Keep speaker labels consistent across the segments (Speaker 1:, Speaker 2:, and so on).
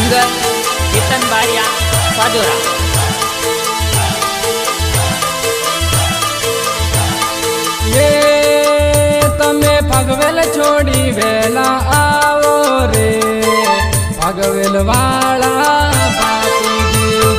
Speaker 1: Singer Ketan Bariya સાજોરા।
Speaker 2: તમે ભગવેલ છોડી વેલા આવો રે ભગવેલ વાળા બાપુજી।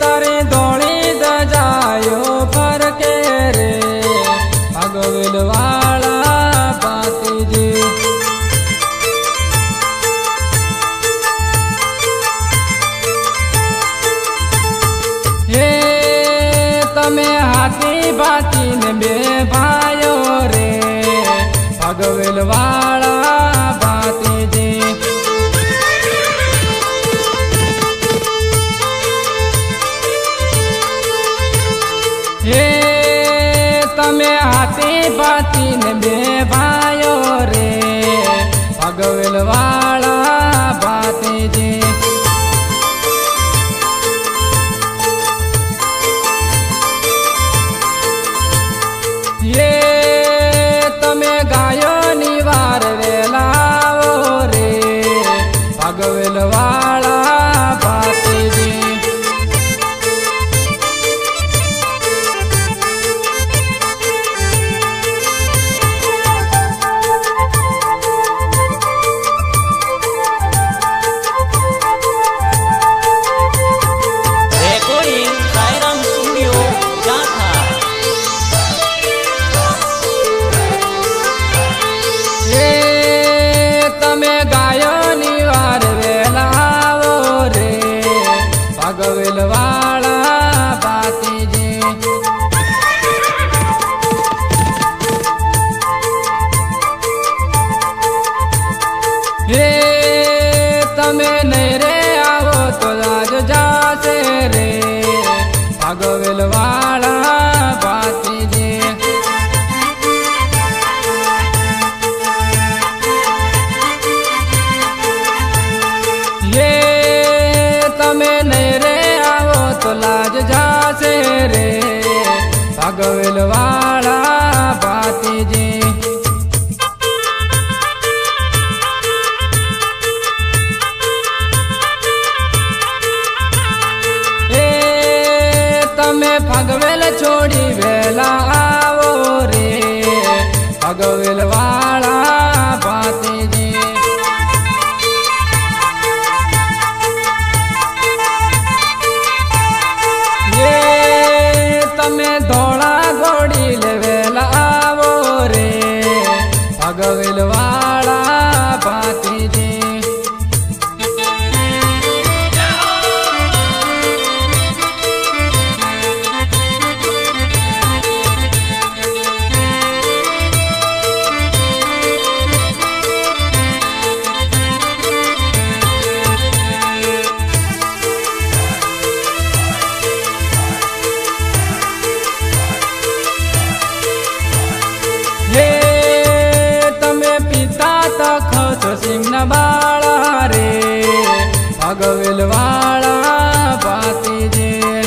Speaker 2: તારી ધોળી દજાયો ફરકે રે ભગવેલ વાળા બાપુજી। તમે હાથી ભાતી ને બે ભાઈઓ રે ભગવેલ વાળા ભાતીજી। હે તમે હાથી ભાતી ને બે ભાઈઓ રે ભગવેલ વાળા ભાતીજી। તમે ગાયોની વાર વેલાવો રે ભગવેલ વાળા ભાતીજી।
Speaker 1: રેકોર્ડિંગ સાયરામ સ્ટુડિયો જાથા।
Speaker 2: તમે ગાયોની વાર વેલાવો રે ભગવેલ વાળા ભાતીજી। હે તમે નહીં રે આવો તો રાજ જાશે રે ભગવેલ વાળા ભાતીજી। તમે નહીં રે આવો તો લાજ જાશે રે ભગવેલ વાળા ભાતીજી। તમે ભગવેલ છોડી વેલા આવો રે ભગવેલ વાળા ભાતીજી। તમે ધોળા ઘોડી લેવેલા આવો રે ભગવેલ વાળા ભાતીજી। સિંહના બાળા રે ભગવેલ વાળા ભાતીજી।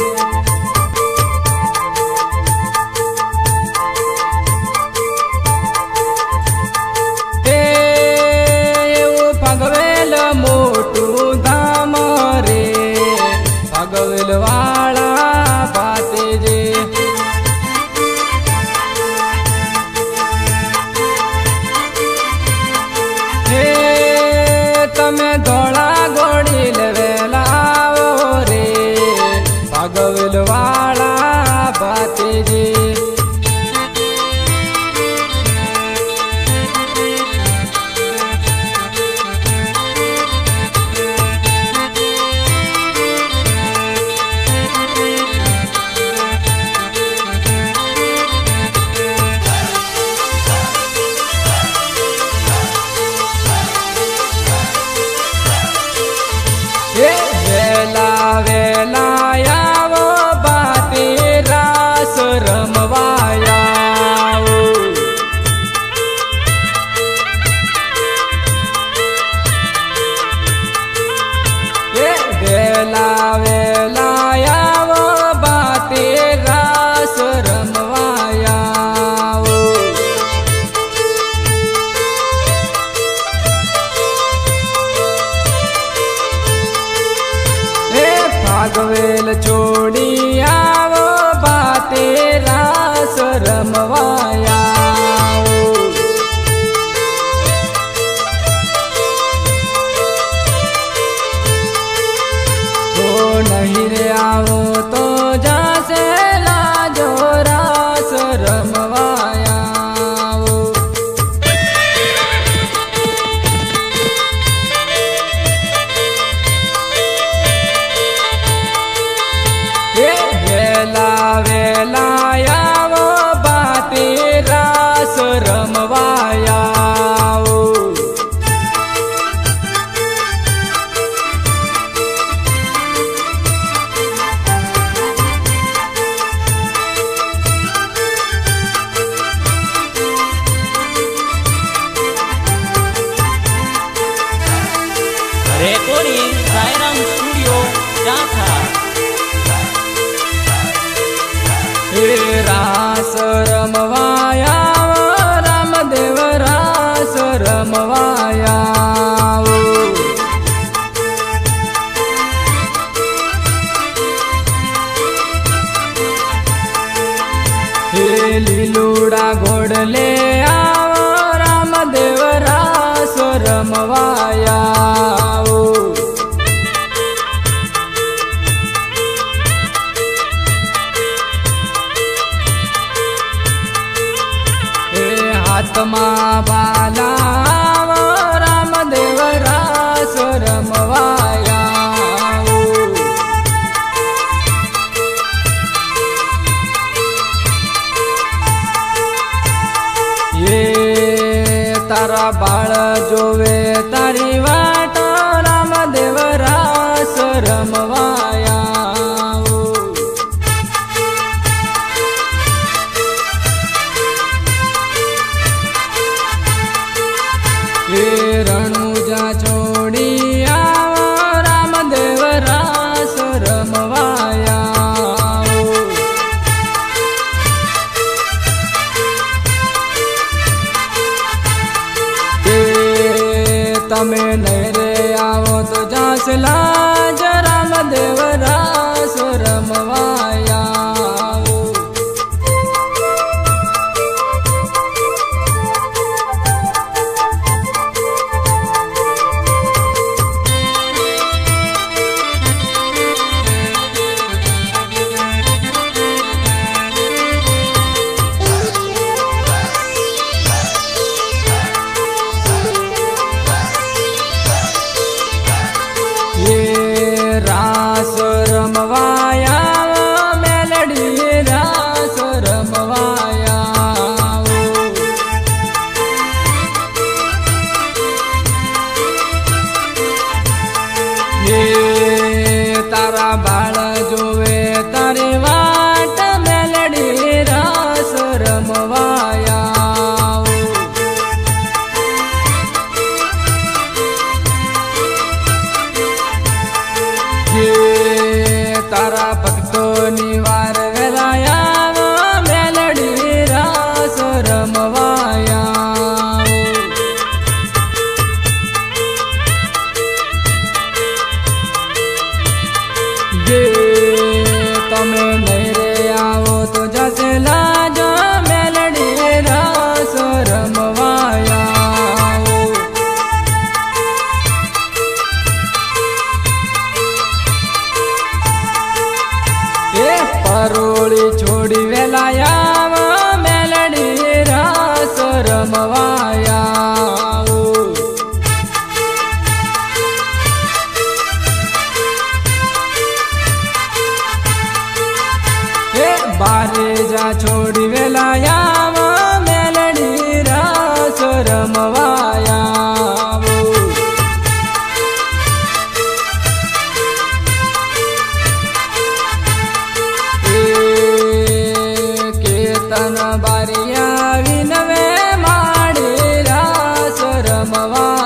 Speaker 2: એવું ભગવેલ મોટું ધામ રે ભગવેલ વાળા ભાતીજી। તમે ધોળા ઘોડી લેવેલા આવો રે ભગવેલ વાળા ભાતીજી। વેલા વેલા આવો બાતી રાસ રમવા લીલુડા ઘોડલે આવો રામદેવ રાસ રમવાયા હાથમાં બાલા રામદેવ રાસ રમવાયા એ તારા બાળ જોવે તારી વાટ રામદેવ રાસ રમવાયા રણુજા છોડી આવો રામદેવ રાસ રમવાયા તમે નરે આવો તો જાસલા જ રામદેવ રાસ રમવાયા રાસ રમવાયા મેલડી રાસ રમવાયા તારા બાળ જોવે તારી વાટ મેલડી રાસ રમવાયા તારા ભક્તોની વાર વેલાયા મેલડી રાસ રમવાયા જે તમે નરે આવો તો જશે લાજ મેલડી રાસ રમવાયા પરોળી છોડી વેલાયા મેલડી રાસ રમવાયા બારે જા છોડી વેલાયા મેલડી રાસ રમવાયા તન બારિયા વિનવે માડી રાસ રમવા